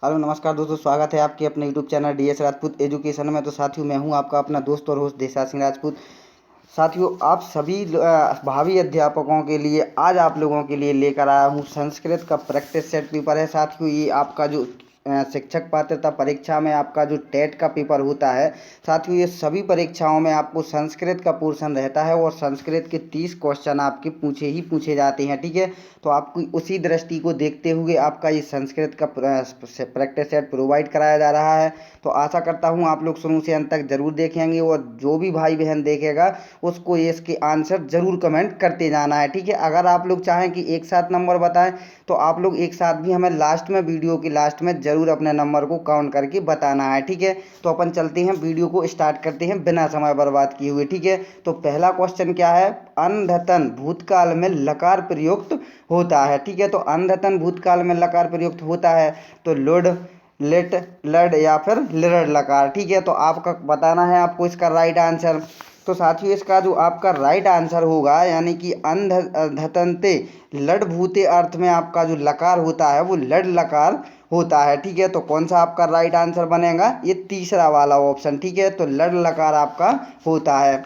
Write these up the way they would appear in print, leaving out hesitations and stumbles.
Hello नमस्कार दोस्तों, स्वागत है आपके अपने YouTube channel DS Rajput education में। तो साथियों, मैं हूं आपका अपना दोस्त और होस्ट देशा सिंह राजपूत। साथियों, आप सभी भावी अध्यापकों के लिए आज आप लोगों के लिए लेकर आया हूं संस्कृत का प्रैक्टिस सेट पेपर है। साथियों, ये आपका जो शिक्षक पात्रता परीक्षा में आपका जो टेट का पेपर होता है, साथियों ये सभी परीक्षाओं में आपको संस्कृत का पोर्शन रहता है और संस्कृत के 30 क्वेश्चन आपके पूछे जाते हैं। ठीक है, तो आपको उसी दृष्टि को देखते हुए आपका ये संस्कृत का प्रैक्टिस सेट प्रोवाइड कराया जा रहा है। तो आशा करता हूँ आप लोग शुरू से अंत तक जरूर देखेंगे और जो भी भाई बहन देखेगा उसको ये इसके आंसर जरूर कमेंट करते जाना है। ठीक है, अगर आप लोग चाहें कि एक साथ नंबर बताएं तो आप लोग एक साथ भी हमें लास्ट में, वीडियो की लास्ट में जरूर अपने नंबर को काउंट करके बताना है। ठीक है, तो अपन चलते हैं, वीडियो को स्टार्ट करते हैं बिना समय बर्बाद किए हुए। ठीक है, तो पहला क्वेश्चन क्या है? अनधतन भूतकाल में लकार प्रयुक्त होता है। ठीक है, तो अनधतन भूतकाल में लकार प्रयुक्त होता है तो लुड, लिट, लड या फिर लिरड लकार। ठीक है, तो आपका बताना है आपको इसका राइट आंसर। तो साथियों, इसका जो आपका राइट आंसर होगा यानी कि अंधतंते लड भूते अर्थ में आपका जो लकार होता है वो लड लकार होता है। ठीक है, तो कौन सा आपका राइट आंसर बनेगा? ये तीसरा वाला ऑप्शन। ठीक है, तो लड लकार आपका होता है।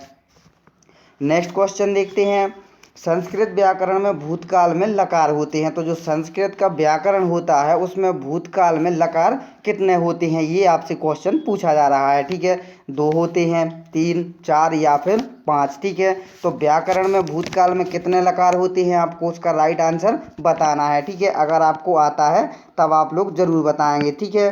नेक्स्ट क्वेश्चन देखते हैं। संस्कृत व्याकरण में भूतकाल में लकार होते हैं, तो जो संस्कृत का व्याकरण होता है उसमें भूतकाल में लकार कितने होते हैं, ये आपसे क्वेश्चन पूछा जा रहा है। ठीक है, 2 होते हैं, 3, 4 या फिर 5। ठीक है, तो व्याकरण में भूतकाल में कितने लकार होते हैं आपको उसका राइट आंसर बताना है। ठीक है, अगर आपको आता है तब आप लोग जरूर बताएंगे। ठीक है,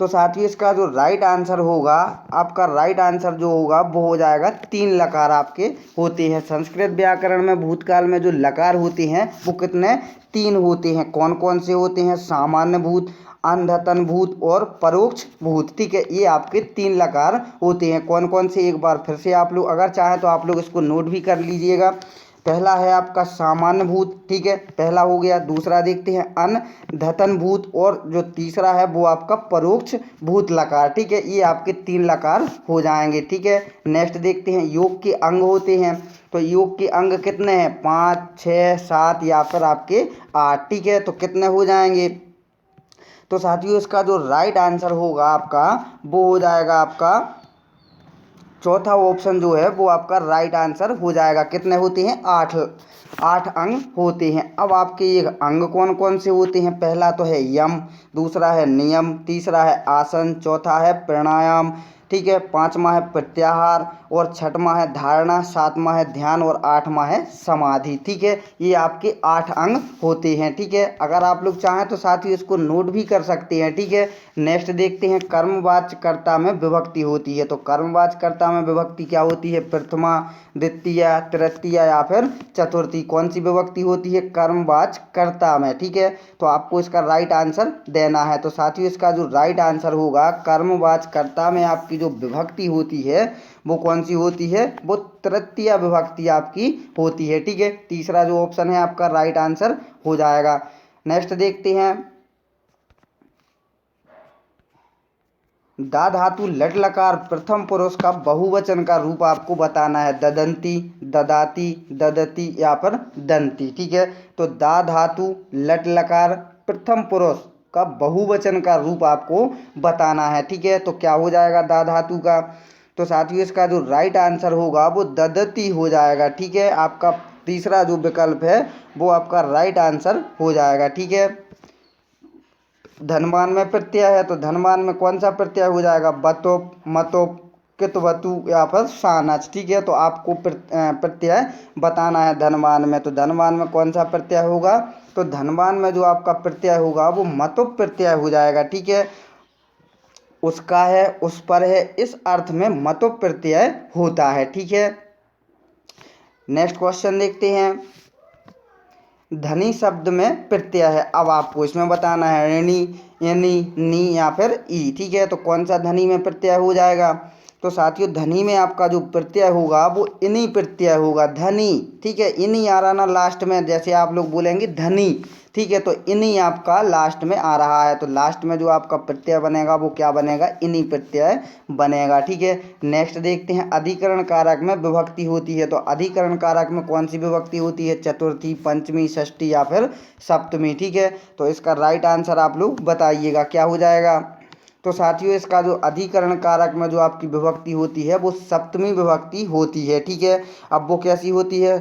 तो साथियों इसका जो राइट आंसर होगा, आपका राइट आंसर जो होगा वो हो जाएगा 3 लकार आपके होते हैं। संस्कृत व्याकरण में भूतकाल में जो लकार होते हैं वो कितने? 3 होते हैं। कौन कौन से होते हैं? सामान्य भूत, अंधतन भूत और परोक्ष भूत। ठीक है, ये आपके 3 लकार होते हैं। कौन कौन से, एक बार फिर से आप लोग अगर चाहें तो आप लोग इसको नोट भी कर लीजिएगा। पहला है आपका सामान्य भूत। ठीक है, पहला हो गया। दूसरा देखते हैं अनधतन भूत और जो तीसरा है वो आपका परोक्ष भूत लकार। ठीक है, ये आपके 3 लकार हो जाएंगे। ठीक है, नेक्स्ट देखते हैं योग के अंग होते हैं, तो योग के अंग कितने हैं? 5, 6, 7 या फिर आपके 8। ठीक है, तो कितने हो जाएंगे? तो साथियों इसका जो राइट आंसर होगा आपका वो हो जाएगा आपका चौथा ऑप्शन जो है वो आपका राइट आंसर हो जाएगा। कितने होते हैं? 8 अंग होते हैं। अब आपके ये अंग कौन कौन से होते हैं? पहला तो है यम, दूसरा है नियम, तीसरा है आसन, चौथा है प्राणायाम। ठीक है, 5वां है प्रत्याहार और 6वां है धारणा, 7वां है ध्यान और 8वां है समाधि। ठीक है, ये आपके 8 अंग होते हैं। ठीक है, अगर आप लोग चाहें तो साथ ही इसको नोट भी कर सकते हैं। ठीक है, नेक्स्ट देखते हैं कर्मवाच्य कर्ता में विभक्ति होती है, तो कर्मवाच्य कर्ता में विभक्ति क्या होती है? प्रथमा, द्वितीय, तृतीय या फिर चतुर्थी। कौन सी विभक्ति होती है? कर्मवाच्य कर्ता में। ठीक है, तो आपको इसका राइट आंसर देना है। तो साथियों इसका जो राइट आंसर होगा, कर्मवाच्य कर्ता में आपकी जो विभक्ति होती है वो कौन सी होती है? वो तृतीय विभक्ति आपकी होती है। ठीक है, तीसरा जो ऑप्शन है आपका राइट आंसर हो जाएगा। नेक्स्ट देखते हैं दा धातु लट लकार प्रथम पुरुष का बहुवचन का रूप आपको बताना है। ददंती, ददाती, ददती या फिर दंती। ठीक है, तो दा धातु लट लकार प्रथम पुरुष का बहुवचन का रूप आपको बताना है। ठीक है, तो क्या हो जाएगा दा धातु का? तो साथियों इसका जो राइट आंसर होगा वो ददती हो जाएगा। ठीक है, आपका तीसरा जो विकल्प है वो आपका राइट आंसर हो जाएगा। ठीक है, धनवान में प्रत्यय है तो धनवान में कौन सा प्रत्यय हो जाएगा? बतुप, मतुप, कितवतु या फिर सानच। ठीक है, तो आपको प्रत्यय बताना है धनवान में, तो धनवान में कौन सा प्रत्यय होगा? तो धनवान में जो आपका प्रत्यय होगा वो मतुप प्रत्यय हो जाएगा। ठीक है, उसका है, उस पर है, इस अर्थ में मतुप प्रत्यय होता है। ठीक है, नेक्स्ट क्वेश्चन देखते हैं। धनी शब्द में प्रत्यय है, अब आपको इसमें बताना है ऋणी, यानी, नी या फिर ई। ठीक है, तो कौन सा धनी में प्रत्यय हो जाएगा? तो साथियों धनी में आपका जो प्रत्यय होगा वो इनी प्रत्यय होगा, धनी। ठीक है, इनी आ रहा ना लास्ट में, जैसे आप लोग बोलेंगे धनी। ठीक है, तो इनी आपका लास्ट में आ रहा है, तो लास्ट में जो आपका प्रत्यय बनेगा वो क्या बनेगा, इनी प्रत्यय बनेगा। ठीक है, नेक्स्ट देखते हैं, अधिकरण कारक में विभक्ति होती है। तो अधिकरण कारक में कौन सी विभक्ति होती है, चतुर्थी, पंचमी, षष्ठी या फिर सप्तमी। ठीक है, तो इसका राइट आंसर आप लोग बताइएगा क्या हो जाएगा। तो साथियों इसका जो अधिकरण कारक में जो आपकी विभक्ति होती है वो सप्तमी विभक्ति होती है। ठीक है, अब वो कैसी होती है,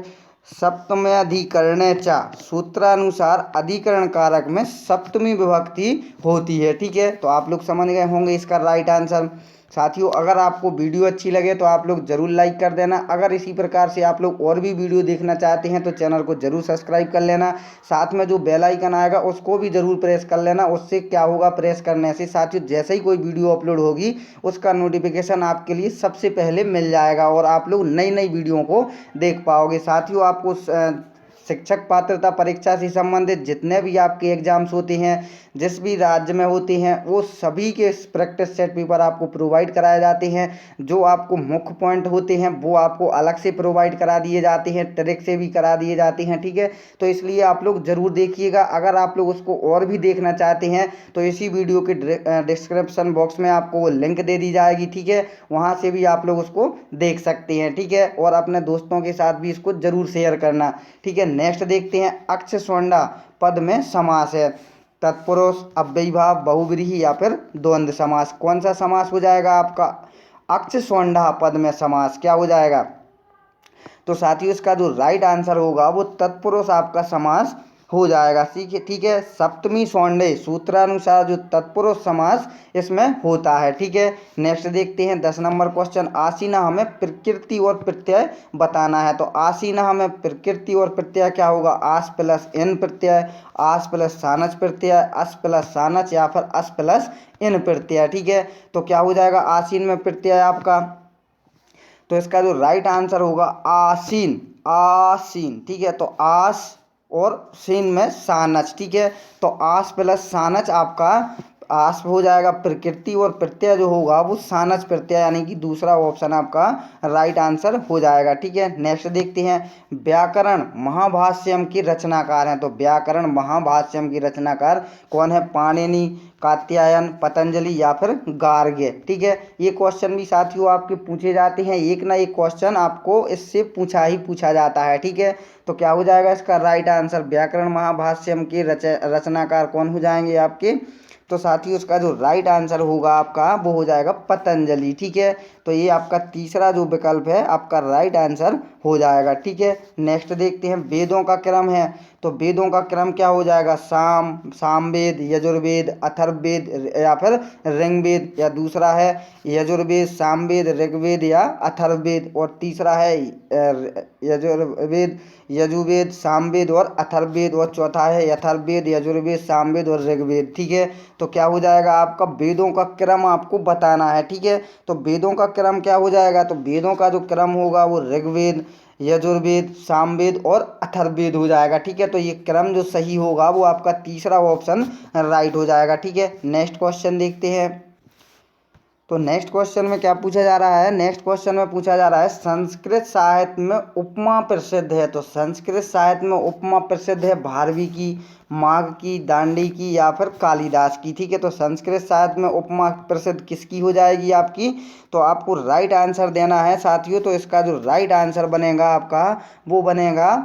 सप्तम्यधिकरणे च, सूत्रानुसार अधिकरण कारक में सप्तमी विभक्ति होती है। ठीक है, तो आप लोग समझ गए होंगे इसका राइट आंसर। साथियों अगर आपको वीडियो अच्छी लगे तो आप लोग ज़रूर लाइक कर देना। अगर इसी प्रकार से आप लोग और भी वीडियो देखना चाहते हैं तो चैनल को ज़रूर सब्सक्राइब कर लेना। साथ में जो बेल आइकन आएगा उसको भी ज़रूर प्रेस कर लेना। उससे क्या होगा, प्रेस करने से साथियों जैसे ही कोई वीडियो अपलोड होगी उसका नोटिफिकेशन आपके लिए सबसे पहले मिल जाएगा और आप लोग नई नई वीडियो को देख पाओगे। साथियों आपको शिक्षक पात्रता परीक्षा से संबंधित जितने भी आपके एग्जाम्स होते हैं, जिस भी राज्य में होते हैं, वो सभी के प्रैक्टिस सेट पेपर आपको प्रोवाइड कराए जाते हैं। जो आपको मुख्य पॉइंट होते हैं वो आपको अलग से प्रोवाइड करा दिए जाते हैं, ट्रिक से भी करा दिए जाते हैं। ठीक है, तो इसलिए आप लोग ज़रूर देखिएगा। अगर आप लोग उसको और भी देखना चाहते हैं तो इसी वीडियो के डिस्क्रिप्शन बॉक्स में आपको वो लिंक दे दी जाएगी। ठीक है, वहाँ से भी आप लोग उसको देख सकते हैं। ठीक है, और अपने दोस्तों के साथ भी इसको ज़रूर शेयर करना। ठीक है, नेक्स्ट देखते हैं, अक्ष स्वंडा पद में समास है, तत्पुरुष, अव्ययीभाव, बहुव्रीहि या फिर द्वंद्व समास। कौन सा समास हो जाएगा आपका, अक्ष स्वंडा पद में समास क्या हो जाएगा। तो साथियों इसका जो राइट आंसर होगा वो तत्पुरुष आपका समास हो जाएगा। ठीक है, सप्तमी स्वंडे सूत्रानुसार जो तत्पुरुष समास इसमें होता है। ठीक है, नेक्स्ट देखते हैं 10 नंबर क्वेश्चन, आसीना हमें प्रकृति और प्रत्यय बताना है। तो आसीना हमें प्रकृति और प्रत्यय क्या होगा, आस प्लस इन प्रत्यय, आस प्लस सानच प्रत्यय, अस प्लस सानच या फिर अस प्लस इन प्रत्यय। ठीक है, तो क्या हो जाएगा आसीन में प्रत्यय आपका, तो इसका जो राइट आंसर होगा आसीन, आसीन। ठीक है, तो आस और सीन में सानच। ठीक है, तो आस प्लस सानच आपका आस हो जाएगा प्रकृति और प्रत्यय जो होगा वो सानच प्रत्यय, यानी कि दूसरा ऑप्शन आपका राइट आंसर हो जाएगा। ठीक है, नेक्स्ट देखते हैं, व्याकरण महाभाष्यम के रचनाकार हैं। तो व्याकरण महाभाष्यम की रचनाकार कौन है, पाणिनि, कात्यायन, पतंजलि या फिर गार्ग्य। ठीक है, ये क्वेश्चन भी साथियों आपके पूछे जाते हैं, एक ना एक क्वेश्चन आपको इससे पूछा जाता है। ठीक है, तो क्या हो जाएगा इसका राइट आंसर, व्याकरण महाभाष्यम के रचनाकार कौन हो जाएंगे आपके, तो साथियों उसका जो राइट आंसर होगा आपका वो हो जाएगा पतंजलि। ठीक है, तो ये आपका तीसरा जो विकल्प है आपका राइट आंसर हो जाएगा। ठीक है, नेक्स्ट देखते हैं, वेदों का क्रम है। तो वेदों का क्रम क्या हो जाएगा, सामवेद, यजुर्वेद, अथर्ववेद या फिर ऋग्वेद, या दूसरा है यजुर्वेद, सामवेद, ऋग्वेद या अथर्ववेद, और तीसरा है यजुर्वेद, सामवेद और अथर्ववेद, और चौथा है अथर्ववेद, यजुर्वेद, सामवेद और ऋग्वेद। ठीक है, तो क्या हो जाएगा आपका, वेदों का क्रम आपको बताना है। ठीक है, तो वेदों का क्रम क्या हो जाएगा, तो वेदों का जो क्रम होगा वो ऋग्वेद, यजुर्वेद, सामवेद और अथर्ववेद हो जाएगा। ठीक है, तो ये क्रम जो सही होगा वो आपका तीसरा ऑप्शन राइट हो जाएगा। ठीक है, नेक्स्ट क्वेश्चन देखते हैं। तो नेक्स्ट क्वेश्चन में क्या पूछा जा रहा है, नेक्स्ट क्वेश्चन में पूछा जा रहा है, संस्कृत साहित्य में उपमा प्रसिद्ध है। तो संस्कृत साहित्य में उपमा प्रसिद्ध है भारवी की, माघ की, दांडी की या फिर कालिदास की। ठीक है, तो संस्कृत साहित्य में उपमा प्रसिद्ध किसकी हो जाएगी आपकी, तो आपको राइट आंसर देना है साथियों। तो इसका जो राइट आंसर बनेगा आपका वो बनेगा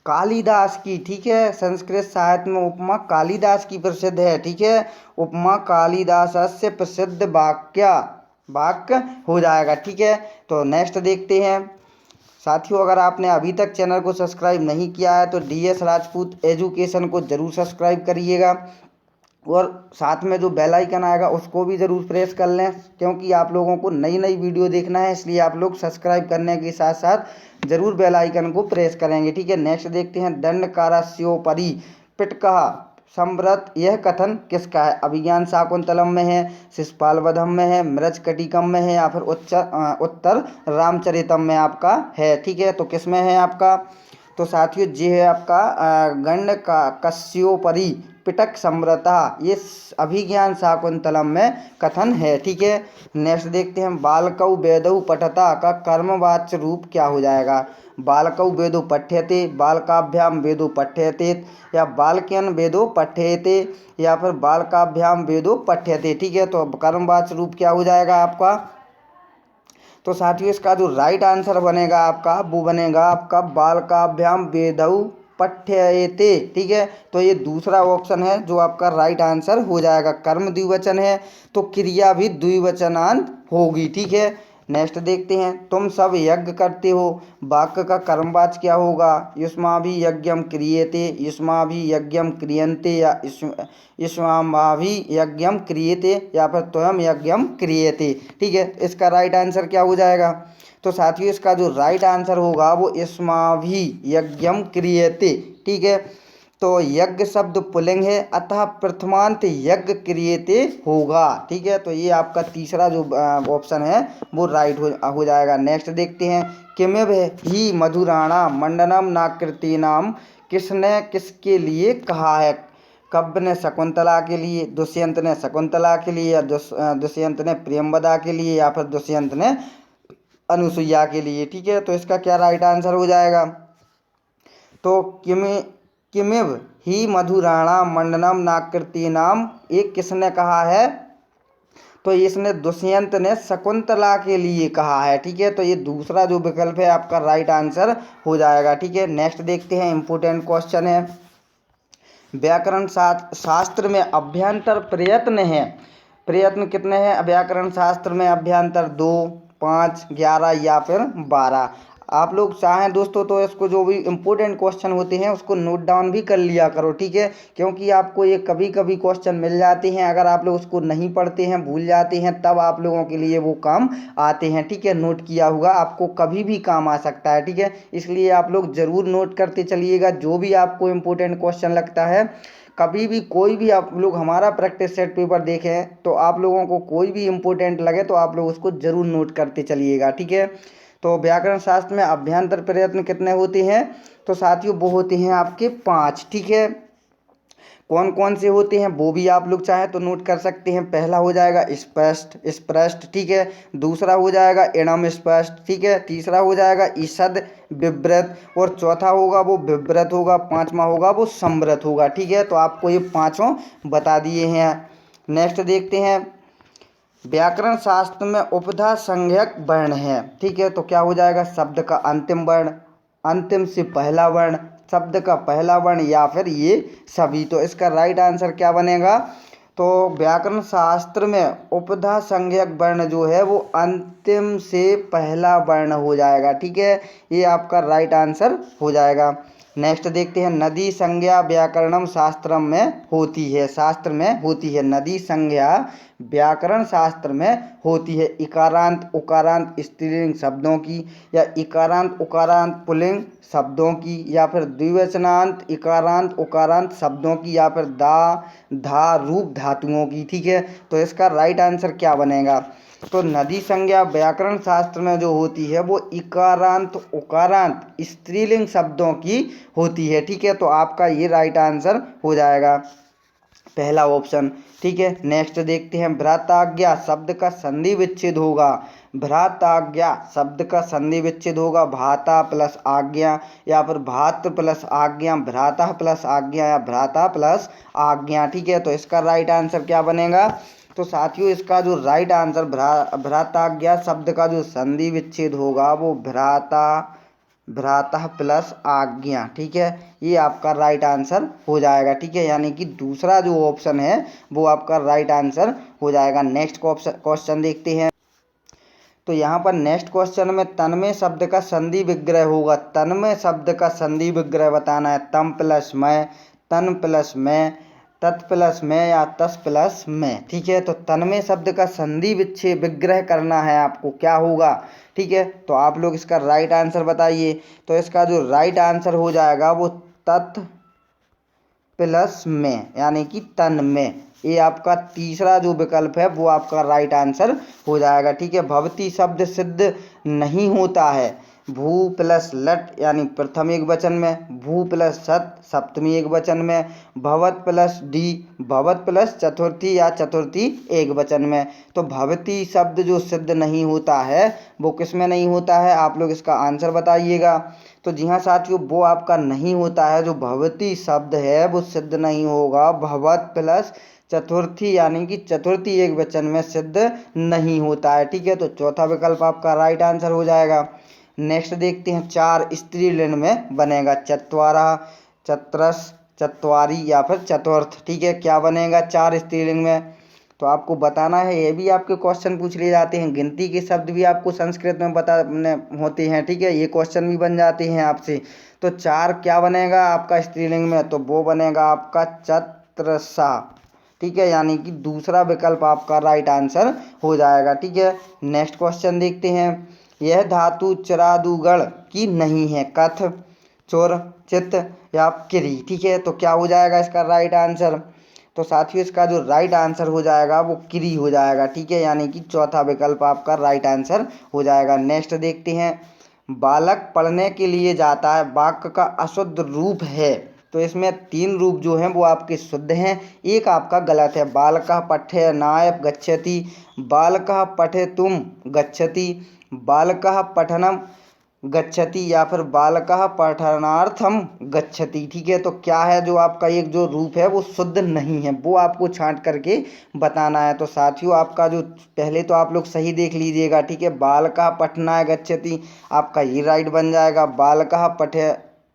कालिदास की। ठीक है, संस्कृत साहित्य में उपमा कालिदास की प्रसिद्ध है। ठीक है, उपमा कालिदास से प्रसिद्ध वाक्य हो जाएगा। ठीक है, तो नेक्स्ट देखते हैं साथियों, अगर आपने अभी तक चैनल को सब्सक्राइब नहीं किया है तो DS राजपूत एजुकेशन को ज़रूर सब्सक्राइब करिएगा, और साथ में जो बेल आइकन आएगा उसको भी ज़रूर प्रेस कर लें, क्योंकि आप लोगों को नई नई वीडियो देखना है, इसलिए आप लोग सब्सक्राइब करने के साथ साथ ज़रूर बेल आइकन को प्रेस करेंगे। ठीक है, नेक्स्ट देखते हैं, दंडकारस्योपरि पिटकः संवृत, यह कथन किसका है, अभिज्ञान शाकुंतलम में है, शिशुपालवधम में है, मृच्छकटिकम में है या फिर उत्तर रामचरितम में आपका है। ठीक है, तो किस में है आपका, तो साथियों ये है आपका गंड का कस्योपरि पिटक समृता, ये अभिज्ञान शाकुंतलम में कथन है। ठीक है, नेक्स्ट देखते हैं बालकौ वेदौ पठता का कर्मवाच्य रूप क्या हो जाएगा। बालकौ वेदो पठ्यते, बालकाभ्याम वेदो पठ्यते, या बालकेन वेदो पठ्यते, या फिर बालकाभ्याम वेदो पठ्यते। ठीक है, तो कर्मवाच्य रूप क्या हो जाएगा आपका। तो साथियों इसका जो राइट आंसर बनेगा आपका वो बनेगा आपका बालकाभ्याम वेदौ पठ्यते। ठीक है, तो ये दूसरा ऑप्शन है जो आपका राइट आंसर हो जाएगा। कर्म द्विवचन है तो क्रिया भी द्विवचनांत होगी। ठीक है, नेक्स्ट देखते हैं तुम सब यज्ञ करते हो, वाक्य का कर्मवाच्य क्या होगा। युष्माभि यज्ञम क्रियते, युष्माभि यज्ञम क्रियन्ते, या युष्माभि यज्ञम क्रियते, या फिर त्वयं यज्ञम क्रियते। ठीक है, इसका राइट आंसर क्या हो जाएगा। तो साथियों इसका जो राइट आंसर होगा वो युष्माभि यज्ञम क्रियते। ठीक है, तो यज्ञ शब्द पुल्लिंग है अतः प्रथमांत यज्ञ क्रियते होगा। ठीक है, तो ये आपका तीसरा जो ऑप्शन है वो राइट हो जाएगा। नेक्स्ट देखते हैं किमिव ही मधुराणा मंडनम नाकृतीनाम, किसने किसके लिए कहा है। कब्य ने शकुंतला के लिए, दुष्यंत ने शकुंतला के लिए, या दुष्यंत ने प्रियंवदा के लिए, या फिर दुष्यंत ने अनुसुईया के लिए। ठीक है, तो इसका क्या राइट आंसर हो जाएगा। तो किमिव ही मधुराणा मंडनम नाकृतीनाम, एक किसने कहा है, तो इसने दुष्यंत ने शकुंतला के लिए कहा है। ठीक है, तो ये दूसरा जो विकल्प है आपका राइट आंसर हो जाएगा। ठीक है, नेक्स्ट देखते हैं इंपॉर्टेंट क्वेश्चन है व्याकरण शास्त्र में अभ्यंतर प्रयत्न है। प्रयत्न कितने हैं व्याकरण शास्त्र में। अभ्यंतर 2, 5, 11 या फिर 12। आप लोग चाहें दोस्तों तो इसको जो भी इम्पोर्टेंट क्वेश्चन होते हैं उसको नोट डाउन भी कर लिया करो। ठीक है, क्योंकि आपको ये कभी कभी क्वेश्चन मिल जाते हैं, अगर आप लोग उसको नहीं पढ़ते हैं, भूल जाते हैं, तब आप लोगों के लिए वो काम आते हैं। ठीक है, नोट किया हुआ आपको कभी भी काम आ सकता है। ठीक है, इसलिए आप लोग ज़रूर नोट करते चलिएगा जो भी आपको इम्पोर्टेंट क्वेश्चन लगता है। कभी भी कोई भी आप लोग हमारा प्रैक्टिस सेट पेपर देखें तो आप लोगों को कोई भी इम्पोर्टेंट लगे तो आप लोग उसको ज़रूर नोट करते चलिएगा। ठीक है, तो व्याकरण शास्त्र में अभ्यंतर प्रयत्न कितने होते हैं, तो साथियों वो होते हैं आपके 5। ठीक है, कौन कौन से होते हैं वो भी आप लोग चाहे तो नोट कर सकते हैं। पहला हो जाएगा स्पष्ट स्पृष्ट। ठीक है, दूसरा हो जाएगा इणम स्पष्ट। ठीक है, तीसरा हो जाएगा ईषद विव्रत, और चौथा होगा वो विव्रत होगा, पांचवा होगा वो संव्रत होगा। ठीक है, तो आपको ये पांचों बता दिए हैं। नेक्स्ट देखते हैं व्याकरण शास्त्र में उपधा संज्ञक वर्ण है। ठीक है, तो क्या हो जाएगा शब्द का अंतिम वर्ण, अंतिम से पहला वर्ण, शब्द का पहला वर्ण, या फिर ये सभी। तो इसका राइट आंसर क्या बनेगा। तो व्याकरण शास्त्र में उपधा संज्ञक वर्ण जो है वो अंतिम से पहला वर्ण हो जाएगा। ठीक है, ये आपका राइट आंसर हो जाएगा। नेक्स्ट देखते हैं नदी संज्ञा व्याकरणम शास्त्रम में होती है। शास्त्र में होती है नदी संज्ञा व्याकरण शास्त्र में होती है इकारांत उकारांत स्त्रीलिंग शब्दों की, या इकारांत उकारांत पुल्लिंग शब्दों की, या फिर द्विवचनांत इकारांत उकारांत शब्दों की, या फिर धा रूप धातुओं की। ठीक है, तो इसका राइट आंसर क्या बनेगा। तो नदी संज्ञा व्याकरण शास्त्र में जो होती है वो इकारांत उकारांत स्त्रीलिंग शब्दों की होती है। ठीक है, तो आपका ये राइट आंसर हो जाएगा पहला ऑप्शन। ठीक है, नेक्स्ट देखते हैं भ्राताज्ञा शब्द का संधि विच्छेद होगा। भ्राताज्ञा शब्द का संधि विच्छेद होगा भाता प्लस आज्ञा, या फिर भात्र प्लस आज्ञा, भ्राता प्लस आज्ञा, या भ्राता प्लस आज्ञा। ठीक है, तो इसका राइट आंसर क्या बनेगा। तो साथियों इसका जो राइट आंसर भ्राताज्ञा शब्द का जो संधि विच्छेद होगा वो भ्राता प्लस आज्ञा। ठीक है, ये आपका राइट आंसर हो जाएगा। ठीक है, यानी कि दूसरा जो ऑप्शन है वो आपका राइट आंसर हो जाएगा। नेक्स्ट क्वेश्चन देखते हैं। तो यहाँ पर नेक्स्ट क्वेश्चन में तन्मय शब्द का संधि विग्रह होगा। तन्मय शब्द का संधि विग्रह बताना है। तम प्लस मैं, तन प्लस मैं, तत् प्लस में, या तस प्लस में। ठीक है, तो तन्मय शब्द का संधि विग्रह करना है आपको, क्या होगा। ठीक है, तो आप लोग इसका राइट आंसर बताइए। तो इसका जो राइट आंसर हो जाएगा वो तत् प्लस में, यानी कि तन में। ये आपका तीसरा जो विकल्प है वो आपका राइट आंसर हो जाएगा। ठीक है, भवती शब्द सिद्ध नहीं होता है। भू प्लस लट यानी प्रथम एक वचन में, भू प्लस सत सप्तमी एक वचन में, भवत प्लस डी भवत प्लस चतुर्थी या चतुर्थी एक वचन में। तो भवती शब्द जो सिद्ध नहीं होता है वो किस में नहीं होता है, आप लोग इसका आंसर बताइएगा। तो जी हाँ साथियों, वो आपका नहीं होता है, जो भवती शब्द है वो सिद्ध नहीं होगा, भवत प्लस चतुर्थी यानी कि चतुर्थी एक वचन में सिद्ध नहीं होता है। ठीक है, तो चौथा विकल्प आपका राइट आंसर हो जाएगा। नेक्स्ट देखते हैं, चार स्त्रीलिंग में बनेगा चत्वारा, चतरस, चत्वारी या फिर चतुर्थ। ठीक है, क्या बनेगा चार स्त्रीलिंग में, तो आपको बताना है। ये भी आपके क्वेश्चन पूछ लिए जाते हैं, गिनती के शब्द भी आपको संस्कृत में होते हैं। ठीक है, ये क्वेश्चन भी बन जाते हैं आपसे। तो चार क्या बनेगा आपका स्त्रीलिंग में, तो वो बनेगा आपका चत्रसा। ठीक है, यानी कि दूसरा विकल्प आपका राइट आंसर हो जाएगा। ठीक है, नेक्स्ट क्वेश्चन देखते हैं, यह धातु चरादुगण की नहीं है, कथ, चोर, चित्त या किरी। ठीक है, तो क्या हो जाएगा इसका राइट आंसर, तो साथियों इसका जो राइट आंसर हो जाएगा वो किरी हो जाएगा। ठीक है, यानी कि चौथा विकल्प आपका राइट आंसर हो जाएगा। नेक्स्ट देखते हैं, बालक पढ़ने के लिए जाता है वाक्य का अशुद्ध रूप है, तो इसमें तीन रूप जो हैं वो आपके शुद्ध हैं, एक आपका गलत है। बालकः पठनाय गच्छति, बालकः पठितुम गच्छति, बालकः पठनम गच्छति या फिर बालकः पठनार्थम गच्छति। ठीक है, तो क्या है जो आपका एक जो रूप है वो शुद्ध नहीं है, वो आपको छांट करके बताना है। तो साथियों आपका जो पहले तो आप लोग सही देख लीजिएगा। ठीक है, बालकः पठनाय गच्छति आपका ये राइट बन जाएगा, बालकः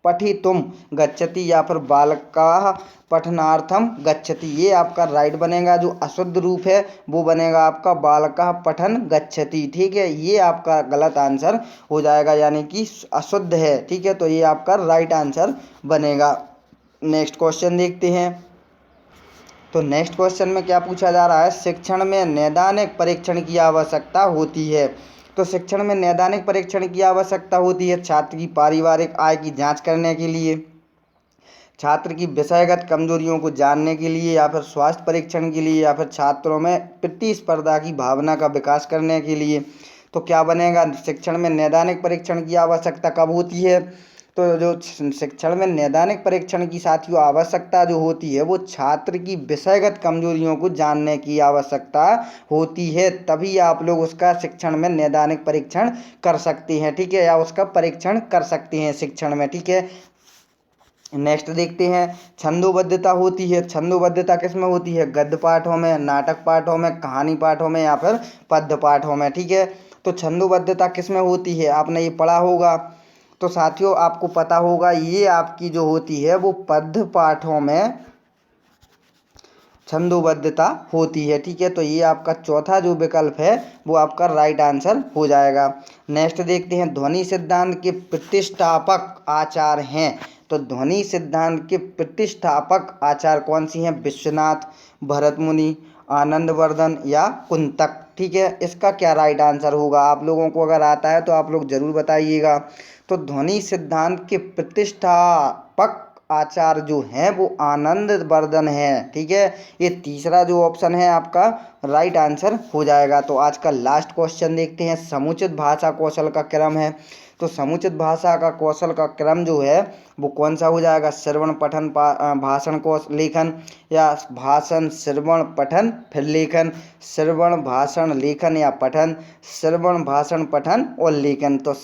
पठितुम गच्छति या फिर बालकाः पठनार्थम गच्छति ये आपका राइट बनेगा। जो अशुद्ध रूप है वो बनेगा आपका बालकाः पठन गच्छति। ठीक है, ये आपका गलत आंसर हो जाएगा, यानी कि अशुद्ध है। ठीक है, तो ये आपका राइट आंसर बनेगा। नेक्स्ट क्वेश्चन देखते हैं, तो नेक्स्ट क्वेश्चन में क्या पूछा जा रहा है, शिक्षण में नैदानिक परीक्षण की आवश्यकता होती है। तो शिक्षण में नैदानिक परीक्षण की आवश्यकता होती है छात्र की पारिवारिक आय की जांच करने के लिए, छात्र की विषयगत कमजोरियों को जानने के लिए, या फिर स्वास्थ्य परीक्षण के लिए, या फिर छात्रों में प्रतिस्पर्धा की भावना का विकास करने के लिए। तो क्या बनेगा, शिक्षण में नैदानिक परीक्षण की आवश्यकता कब होती है, तो जो शिक्षण में नैदानिक परीक्षण की साथियों आवश्यकता जो होती है वो छात्र की विषयगत कमजोरियों को जानने की आवश्यकता होती है, तभी आप लोग उसका शिक्षण में नैदानिक परीक्षण कर सकते हैं। ठीक है, या उसका परीक्षण कर सकते हैं शिक्षण में। ठीक है, नेक्स्ट देखते हैं, छंदोबद्धता होती है, छंदोबद्धता किस में होती है, गद्य पाठों में, नाटक पाठों में, कहानी पाठों में या फिर पद्य पाठों में। ठीक है, तो छंदोबद्धता किस में होती है, आपने ये पढ़ा होगा। तो साथियों आपको पता होगा ये आपकी जो होती है वो पद्य पाठों में छंदोबद्धता होती है। ठीक है, तो ये आपका चौथा जो विकल्प है वो आपका राइट आंसर हो जाएगा। नेक्स्ट देखते हैं, ध्वनि सिद्धांत के प्रतिष्ठापक आचार्य हैं। तो ध्वनि सिद्धांत के प्रतिष्ठापक आचार्य कौन सी हैं, विश्वनाथ, भरतमुनि, आनंदवर्धन या कुंतक। ठीक है, इसका क्या राइट आंसर होगा, आप लोगों को अगर आता है तो आप लोग जरूर बताइएगा। तो ध्वनि सिद्धांत के प्रतिष्ठापक आचार्य जो हैं वो आनंदवर्धन है। ठीक है, ये तीसरा जो ऑप्शन है आपका राइट आंसर हो जाएगा। तो आज का लास्ट क्वेश्चन देखते हैं, समुचित भाषा कौशल का क्रम है। तो समुचित भाषा का कौशल का क्रम जो है वो कौन सा हो जाएगा, श्रवण पठन भाषण लेखन, या भाषण श्रवण पठन फिर लेखन, श्रवण भाषण लेखन या पठन, श्रवण भाषण पठन और लेखन। तो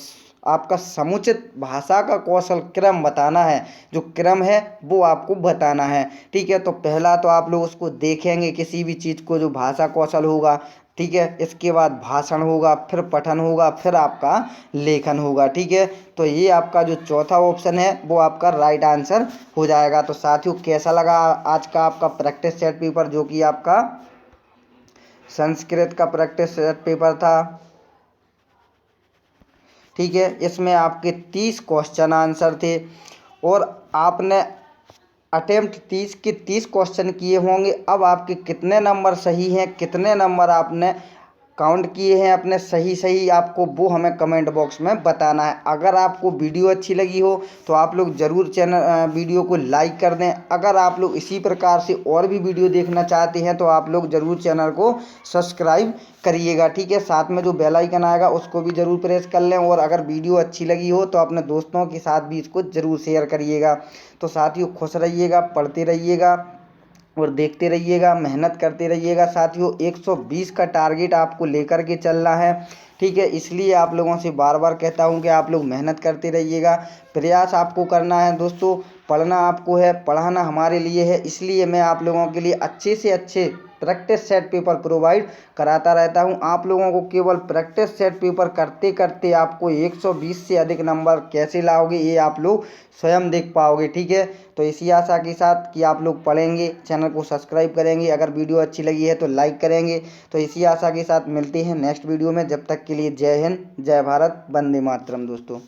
आपका समुचित भाषा का कौशल क्रम बताना है, जो क्रम है वो आपको बताना है। ठीक है, तो पहला तो आप लोग उसको देखेंगे किसी भी चीज़ को जो भाषा कौशल होगा। ठीक है, इसके बाद भाषण होगा, फिर पठन होगा, फिर आपका लेखन होगा। ठीक है, तो ये आपका जो चौथा ऑप्शन है वो आपका राइट आंसर हो जाएगा। तो साथियों कैसा लगा आज का आपका प्रैक्टिस सेट पेपर, जो कि आपका संस्कृत का प्रैक्टिस सेट पेपर था। ठीक है, इसमें आपके 30 क्वेश्चन आंसर थे और आपने अटेम्प्ट 30 के 30 क्वेश्चन किए होंगे। अब आपके कितने नंबर सही हैं, कितने नंबर आपने काउंट किए हैं अपने सही सही, आपको वो हमें कमेंट बॉक्स में बताना है। अगर आपको वीडियो अच्छी लगी हो तो आप लोग ज़रूर वीडियो को लाइक कर दें। अगर आप लोग इसी प्रकार से और भी वीडियो देखना चाहते हैं तो आप लोग ज़रूर चैनल को सब्सक्राइब करिएगा, ठीक है। साथ में जो बेल आइकन आएगा उसको भी ज़रूर प्रेस कर लें, और अगर वीडियो अच्छी लगी हो तो अपने दोस्तों के साथ भी इसको ज़रूर शेयर करिएगा। तो साथियों, खुश रहिएगा, पढ़ते रहिएगा और देखते रहिएगा, मेहनत करते रहिएगा। साथियों, 120 का टारगेट आपको लेकर के चलना है, ठीक है। इसलिए आप लोगों से बार बार कहता हूं कि आप लोग मेहनत करते रहिएगा, प्रयास आपको करना है दोस्तों। पढ़ना आपको है, पढ़ाना हमारे लिए है, इसलिए मैं आप लोगों के लिए अच्छे से अच्छे प्रैक्टिस सेट पेपर प्रोवाइड कराता रहता हूं। आप लोगों को केवल प्रैक्टिस सेट पेपर करते करते आपको 120 से अधिक नंबर कैसे लाओगे ये आप लोग स्वयं देख पाओगे, ठीक है। तो इसी आशा के साथ कि आप लोग पढ़ेंगे, चैनल को सब्सक्राइब करेंगे, अगर वीडियो अच्छी लगी है तो लाइक करेंगे। तो इसी आशा के साथ मिलते हैं नेक्स्ट वीडियो में। जब तक के लिए जय हिंद, जय भारत, वंदे मातरम दोस्तों।